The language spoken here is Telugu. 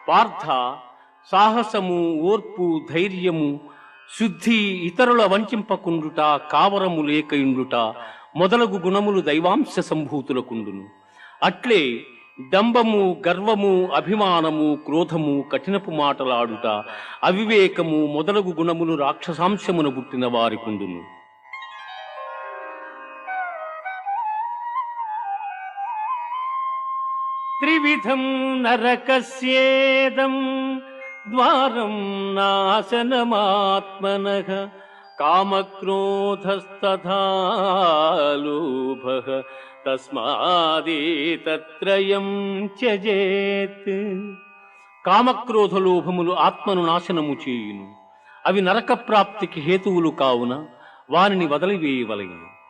పార్థ, సాహసము, ఓర్పు, ధైర్యము, శుద్ధి, ఇతరుల వంచింపకుండుట, కావరము లేకయుండుట మొదలగు గుణములు దైవాంశ సంభూతులకుండును. అట్లే డంబము, గర్వము, అభిమానము, క్రోధము, కఠినపు మాటలాడుట, అవివేకము మొదలగు గుణములు రాక్షసాంశమున పుట్టిన వారికుండును. త్రివిధం నరకస్యేదం ద్వారం నాశనమాత్మనః కామక్రోధస్తథా లోభః తస్మాదేతత్రయం త్యజేత్. కామక్రోధ లోభములు ఆత్మను నాశనము చేయును. అవి నరక ప్రాప్తికి హేతువులు కావున వానిని వదిలివేయవలెను.